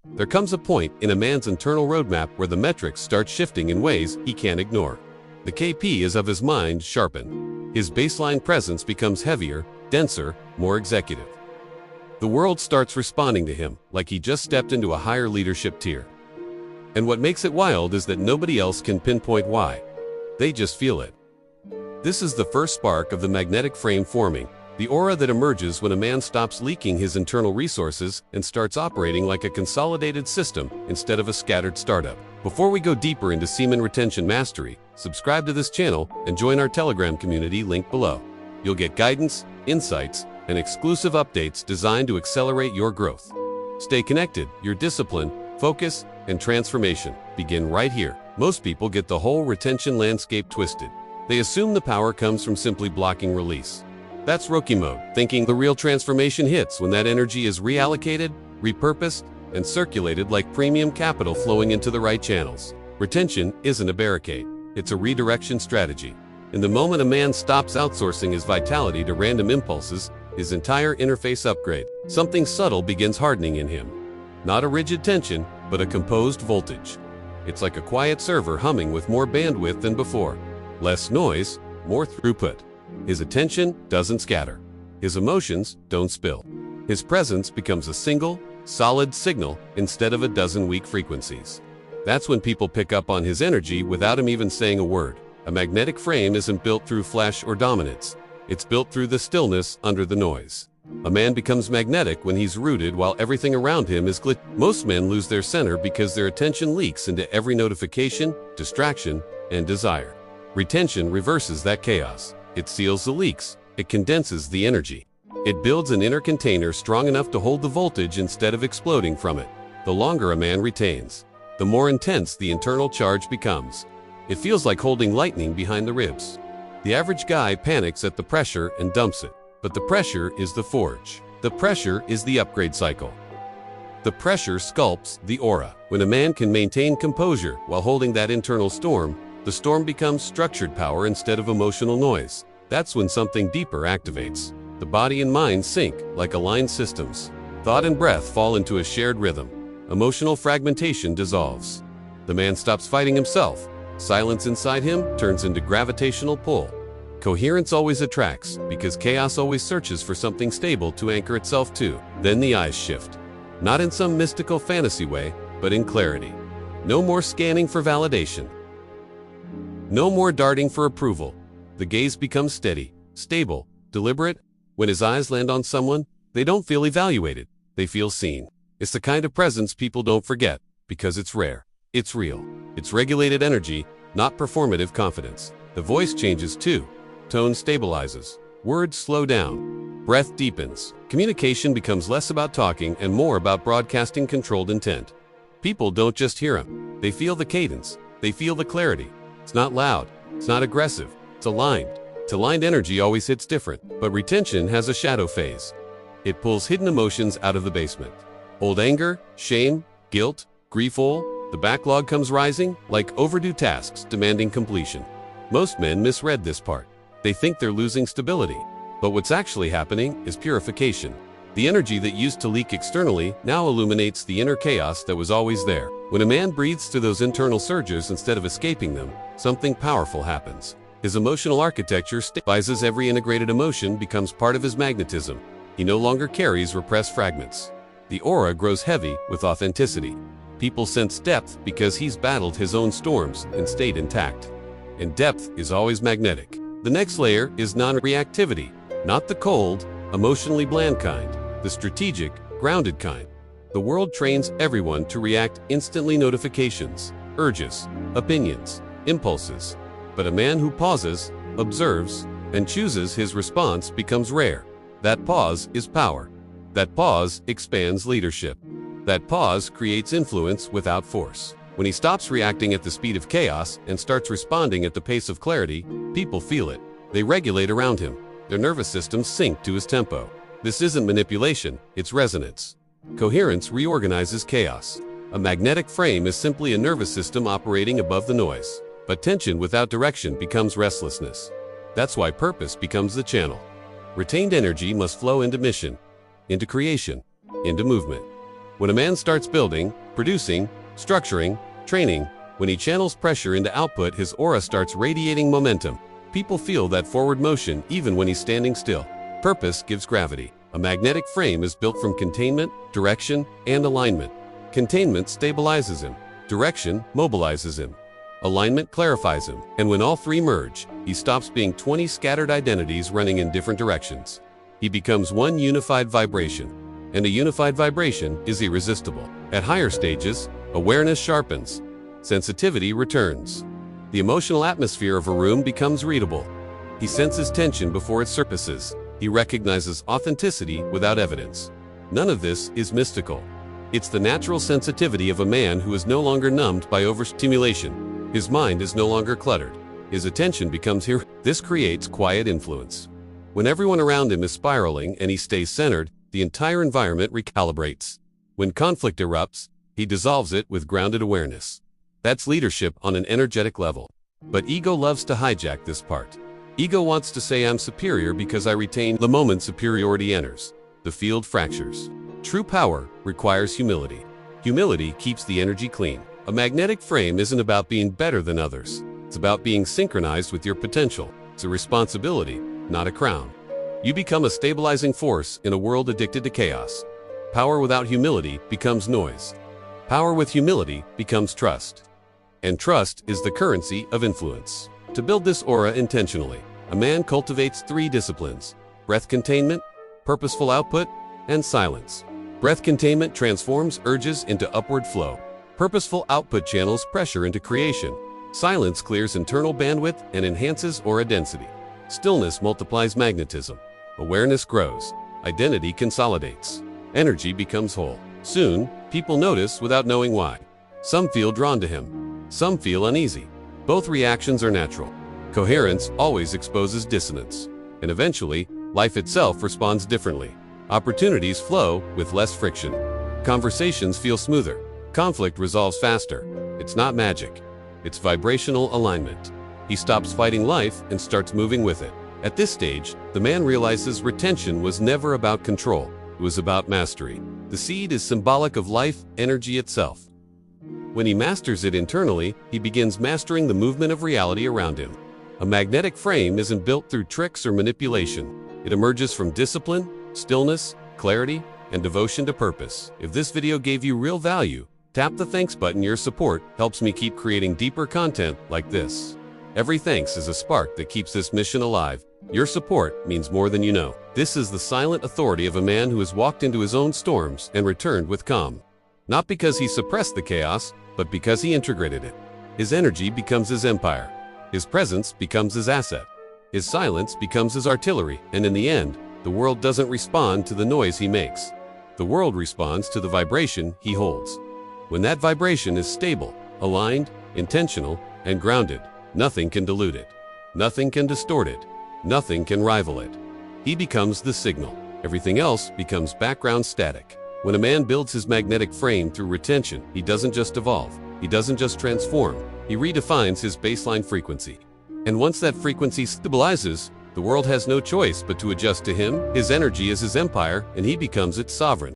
There comes a point in a man's internal roadmap where the metrics start shifting in ways he can't ignore. The KP is of his mind sharpen. His baseline presence becomes heavier, denser, more executive. The world starts responding to him like he just stepped into a higher leadership tier. And what makes it wild is that nobody else can pinpoint why. They just feel it. This is the first spark of the magnetic frame forming, the aura that emerges when a man stops leaking his internal resources and starts operating like a consolidated system instead of a scattered startup. Before we go deeper into semen retention mastery, subscribe to this channel and join our Telegram community linked below. You'll get guidance, insights, and exclusive updates designed to accelerate your growth. Stay connected. Your discipline, focus, and transformation begin right here. Most people get the whole retention landscape twisted. They assume the power comes from simply blocking release. That's rookie mode, thinking the real transformation hits when that energy is reallocated, repurposed, and circulated like premium capital flowing into the right channels. Retention isn't a barricade, it's a redirection strategy. In the moment a man stops outsourcing his vitality to random impulses, his entire interface upgrade, something subtle begins hardening in him. Not a rigid tension, but a composed voltage. It's like a quiet server humming with more bandwidth than before. Less noise, more throughput. His attention doesn't scatter. His emotions don't spill. His presence becomes a single, solid signal instead of a dozen weak frequencies. That's when people pick up on his energy without him even saying a word. A magnetic frame isn't built through flesh or dominance. It's built through the stillness under the noise. A man becomes magnetic when he's rooted while everything around him is glitchy. Most men lose their center because their attention leaks into every notification, distraction, and desire. Retention reverses that chaos. It seals the leaks. It condenses the energy. It builds an inner container strong enough to hold the voltage instead of exploding from it. The longer a man retains, the more intense the internal charge becomes. It feels like holding lightning behind the ribs. The average guy panics at the pressure and dumps it. But the pressure is the forge. The pressure is the upgrade cycle. The pressure sculpts the aura. When a man can maintain composure while holding that internal storm, the storm becomes structured power instead of emotional noise. That's when something deeper activates. The body and mind sync like aligned systems. Thought and breath fall into a shared rhythm. Emotional fragmentation dissolves. The man stops fighting himself. Silence inside him turns into gravitational pull. Coherence always attracts, because chaos always searches for something stable to anchor itself to. Then the eyes shift. Not in some mystical fantasy way, but in clarity. No more scanning for validation. No more darting for approval. The gaze becomes steady, stable, deliberate. When his eyes land on someone, they don't feel evaluated. They feel seen. It's the kind of presence people don't forget, because it's rare. It's real. It's regulated energy, not performative confidence. The voice changes too. Tone stabilizes. Words slow down. Breath deepens. Communication becomes less about talking and more about broadcasting controlled intent. People don't just hear him. They feel the cadence. They feel the clarity. It's not loud. It's not aggressive. It's aligned. Aligned energy always hits different, but retention has a shadow phase. It pulls hidden emotions out of the basement. Old anger, shame, guilt, grief, the backlog comes rising like overdue tasks demanding completion. Most men misread this part. They think they're losing stability. But what's actually happening is purification. The energy that used to leak externally now illuminates the inner chaos that was always there. When a man breathes through those internal surges instead of escaping them, something powerful happens. His emotional architecture stabilizes. Every integrated emotion becomes part of his magnetism. He no longer carries repressed fragments. The aura grows heavy with authenticity. People sense depth because he's battled his own storms and stayed intact. And depth is always magnetic. The next layer is non-reactivity, not the cold, emotionally bland kind, the strategic, grounded kind. The world trains everyone to react instantly. Notifications, urges, opinions, impulses. But a man who pauses, observes, and chooses his response becomes rare. That pause is power. That pause expands leadership. That pause creates influence without force. When he stops reacting at the speed of chaos and starts responding at the pace of clarity, people feel it. They regulate around him. Their nervous systems sync to his tempo. This isn't manipulation, it's resonance. Coherence reorganizes chaos. A magnetic frame is simply a nervous system operating above the noise. But tension without direction becomes restlessness. That's why purpose becomes the channel. Retained energy must flow into mission, into creation, into movement. When a man starts building, producing, structuring, training, when he channels pressure into output, his aura starts radiating momentum. People feel that forward motion even when he's standing still. Purpose gives gravity. A magnetic frame is built from containment, direction, and alignment. Containment stabilizes him. Direction mobilizes him. Alignment clarifies him. And when all three merge, he stops being 20 scattered identities running in different directions. He becomes one unified vibration. And a unified vibration is irresistible. At higher stages, awareness sharpens. Sensitivity returns. The emotional atmosphere of a room becomes readable. He senses tension before it surfaces. He recognizes authenticity without evidence. None of this is mystical. It's the natural sensitivity of a man who is no longer numbed by overstimulation. His mind is no longer cluttered. His attention becomes here. This creates quiet influence. When everyone around him is spiraling and he stays centered, the entire environment recalibrates. When conflict erupts, he dissolves it with grounded awareness. That's leadership on an energetic level. But ego loves to hijack this part. Ego wants to say I'm superior because I retain. The moment superiority enters, the field fractures. True power requires humility. Humility keeps the energy clean. A magnetic frame isn't about being better than others. It's about being synchronized with your potential. It's a responsibility, not a crown. You become a stabilizing force in a world addicted to chaos. Power without humility becomes noise. Power with humility becomes trust. And trust is the currency of influence. To build this aura intentionally, a man cultivates 3 disciplines: breath containment, purposeful output, and silence. Breath containment transforms urges into upward flow. Purposeful output channels pressure into creation. Silence clears internal bandwidth and enhances aura density. Stillness multiplies magnetism. Awareness grows. Identity consolidates. Energy becomes whole. Soon, people notice without knowing why. Some feel drawn to him. Some feel uneasy. Both reactions are natural. Coherence always exposes dissonance. And eventually, life itself responds differently. Opportunities flow with less friction. Conversations feel smoother. Conflict resolves faster. It's not magic. It's vibrational alignment. He stops fighting life and starts moving with it. At this stage, the man realizes retention was never about control. It was about mastery. The seed is symbolic of life, energy itself. When he masters it internally, he begins mastering the movement of reality around him. A magnetic frame isn't built through tricks or manipulation. It emerges from discipline, stillness, clarity, and devotion to purpose. If this video gave you real value, tap the thanks button. Your support helps me keep creating deeper content like this. Every thanks is a spark that keeps this mission alive. Your support means more than you know. This is the silent authority of a man who has walked into his own storms and returned with calm. Not because he suppressed the chaos, but because he integrated it. His energy becomes his empire. His presence becomes his asset. His silence becomes his artillery, and in the end, the world doesn't respond to the noise he makes. The world responds to the vibration he holds. When that vibration is stable, aligned, intentional, and grounded, nothing can dilute it. Nothing can distort it. Nothing can rival it. He becomes the signal. Everything else becomes background static. When a man builds his magnetic frame through retention, he doesn't just evolve. He doesn't just transform. He redefines his baseline frequency. And once that frequency stabilizes, the world has no choice but to adjust to him. His energy is his empire, and he becomes its sovereign.